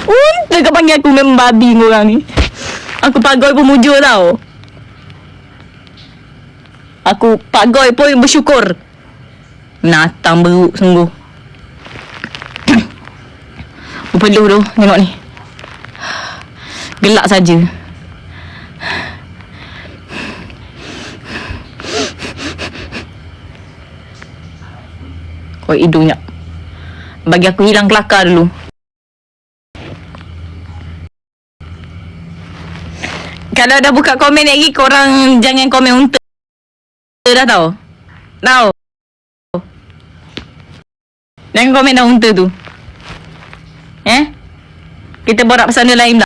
Unta kau panggil aku memang babi korang ni. Aku pagoi pun mujur tau. Aku pagoi pun bersyukur. Natang beruk sungguh. Peluh tu, tengok ni. Gelak saja. Oh, hidungnya. Bagi aku hilang kelakar dulu. Kalau dah buka komen lagi, korang jangan komen unta dah tau. Tahu. Jangan komen dah unta tu. Kita borak pasal benda lain pula.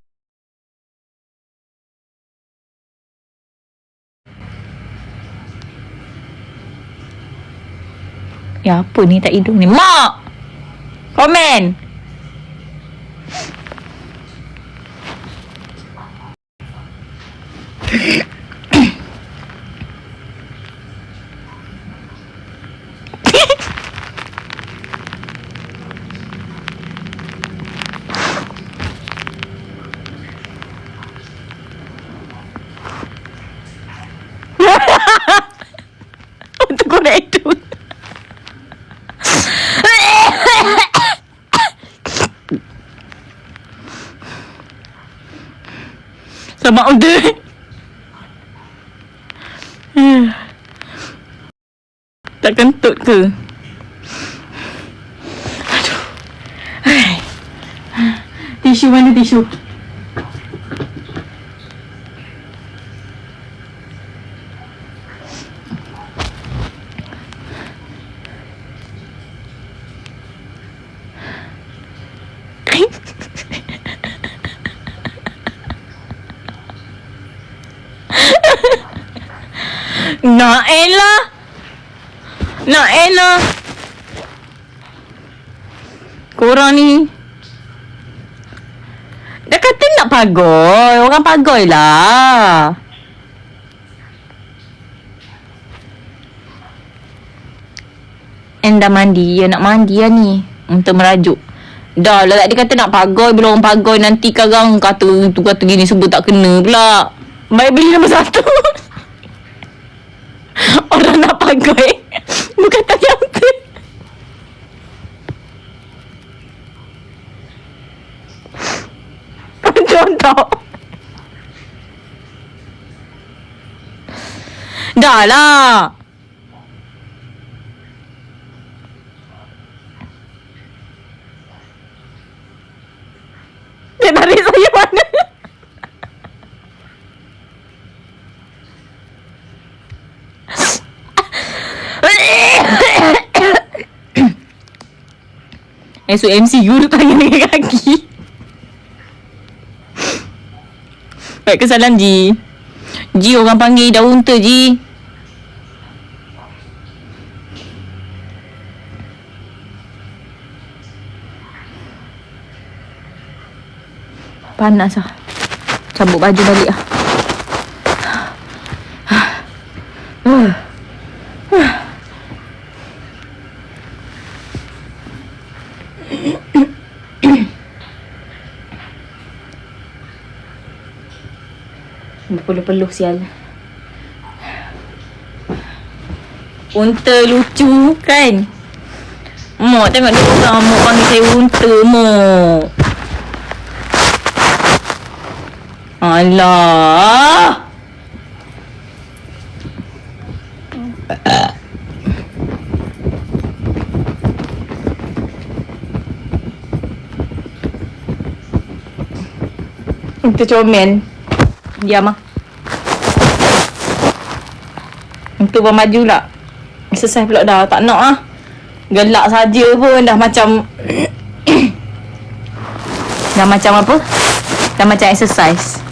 Ya apa ni tak hidung ni? Mak! Komen! Untuk korek itu. Sama udah. Tak kentut ke? Aduh. Tisu mana tisu? Nak elah. Korang ni dah kata nak pagoi. Orang pagoi lah. Dah mandi. Ya nak mandi lah ni. Untuk merajuk. Dah lah dia kata nak pagoi. Bila orang pagoi nanti karang kata tu kata gini sebut tak kena pula. Baik beli nombor 1. Orang nak pagoi bukan tanya unta. Contoh. Dah lah. Dia tarik saya mana? Esok MC guru tanya dengan kaki. Baik kesalahan Ji. Ji orang panggil daun unta Ji. Panas lah. Cabut baju balik lah. Berpeluh-peluh sial. Unta lucu kan? Mak tengok dia orang mak panggil saya unta mak. Alah. Unta comel. Diam ah. Unta pun maju lah. Exercise pula dah. Tak nak ah. Gelak saja pun dah macam dah macam apa? Dah macam exercise.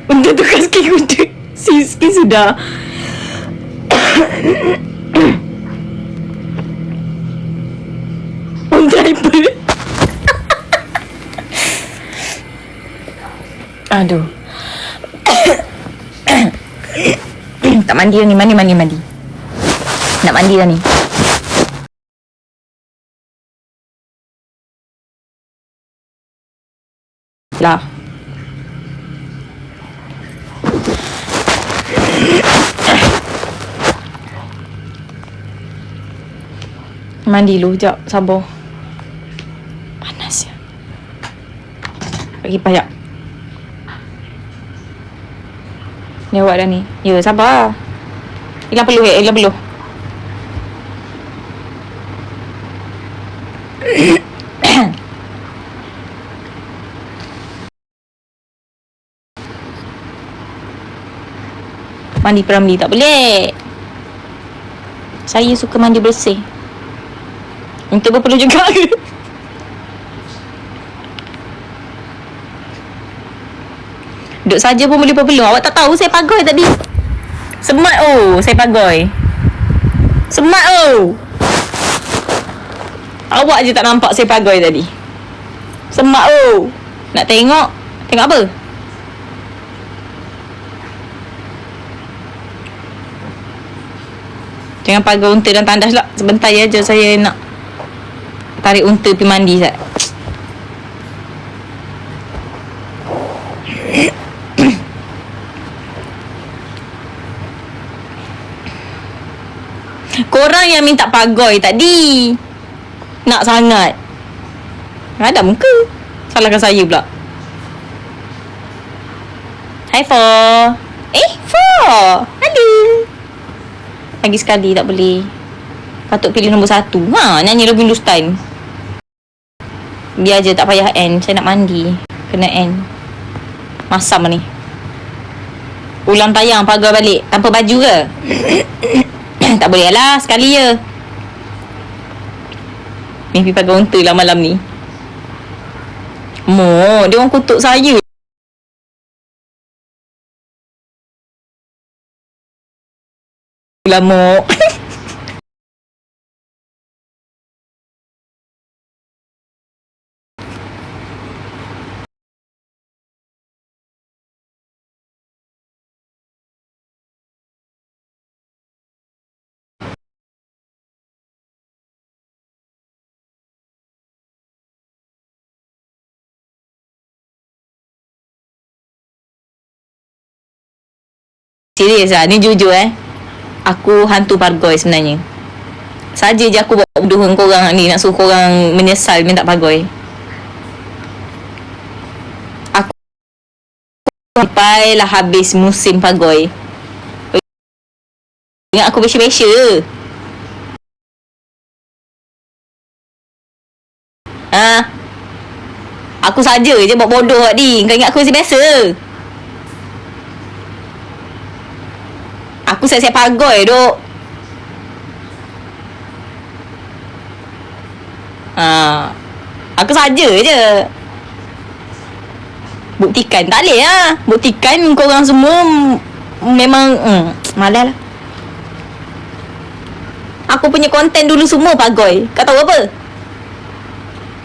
Unta tukar sikit kuda. Sikit sudah. Unta hyper. Aduh. Tak mandi dah ni. Mandi. Nak mandi dah ni. Lah. Mandi dulu. Sekejap. Sabar. Panas ya. Bagi payah. Ni awak dah ni. Ya, sabar. Ilah peluh. Mandi Pramli tak boleh. Saya suka mandi bersih. Untuk berpeluh juga ke? Duduk saja pun boleh berpeluh. Awak tak tahu saya pagoi tadi. Semat saya pagoi. Semat Awak je tak nampak saya pagoi tadi. Semat Nak tengok? Tengok apa? Jangan pagar unta dan tandas lah. Sebentar je saya nak tarik unta pergi mandi sekejap. Korang yang minta pagoi tadi. Nak sangat. Ada muka. Salahkan saya pula. Hai Fo. Fo. Halo. Lagi sekali tak boleh. Patut pilih nombor 1. Nyanyi lagu Hindustan. Biar je tak payah end. Saya nak mandi. Kena end. Masam ni. Ulang tayang pagar balik. Tanpa baju ke? Tak boleh lah. Sekali je. Mimpi pagar unta lah malam ni. Dia orang kutuk saya. Lama. Serius lah. Ni jujur Aku hantu pagoi sebenarnya. Saja je aku buat bodoh dengan korang ni. Nak suruh korang menyesal minta pagoi. Aku sampai lah habis musim pagoi. Ingat aku besya-besya. Aku saja je buat bodoh tadi. Kau ingat aku biasa-biasa. Aku siap-siap pagoi duk. Aku saja je. Buktikan. Tak boleh lah. Buktikan korang semua memang malah lah. Aku punya konten dulu semua pagoi. Kau tahu apa?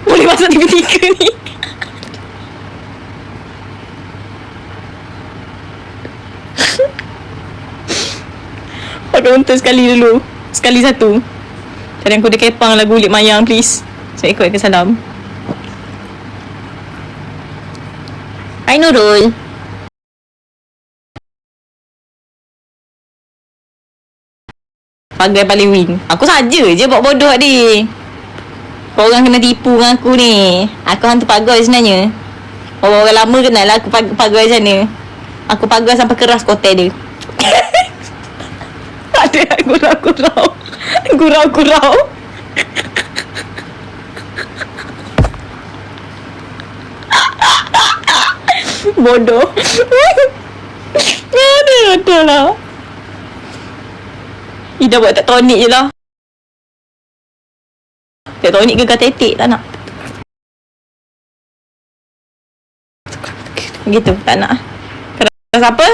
Boleh masuk TV3 ni. Pakai unta sekali dulu. Sekali satu. Cari aku dia kepang lagu Ulit Mayang please. Saya ikut ke salam. Hai Nurul. Pagai paling win. Aku saja je buat bodoh ni. Korang kena tipu dengan aku ni. Aku hantu pagoi sebenarnya. Orang lama kenal lah aku pagoi macam ni. Aku pagoi sampai keras kotel dia. Ada gurau. Bodoh. Ada lah. Ida buat tektonik je lah. Tektonik gegar tetek tak nak. Gitu tak nak. Keras apa?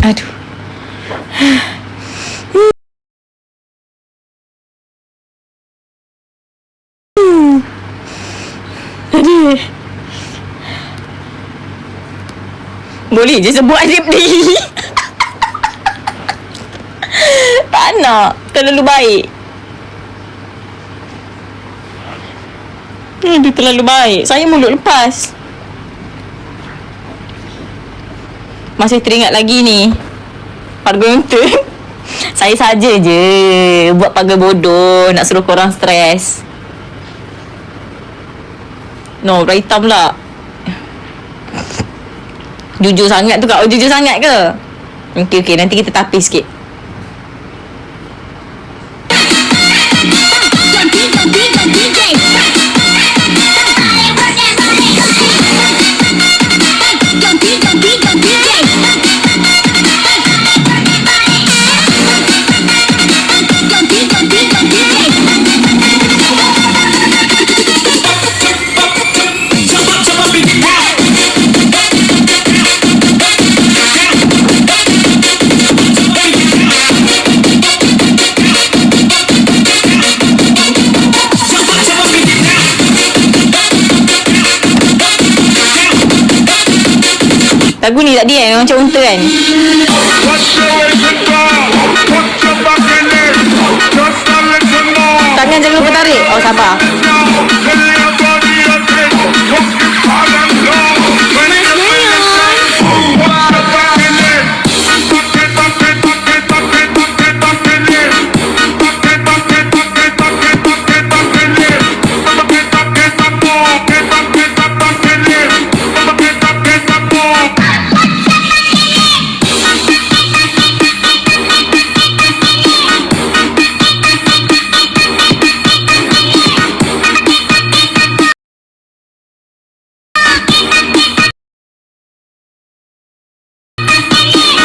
Aduh. Aduh. Boleh je sebut adik ni. Tak nak. Terlalu baik. Dia terlalu baik. Saya mulut lepas. Masih teringat lagi ni argumentum. Saya saja je buat pagar bodoh, nak suruh korang stres. No, warna hitam pula. Jujur sangat tu kak. Oh, jujur sangat ke? Okey, nanti kita tapis sikit. Lagu ni tak dia macam unta kan. Tangan jangan lupa tarik. Oh, sabar.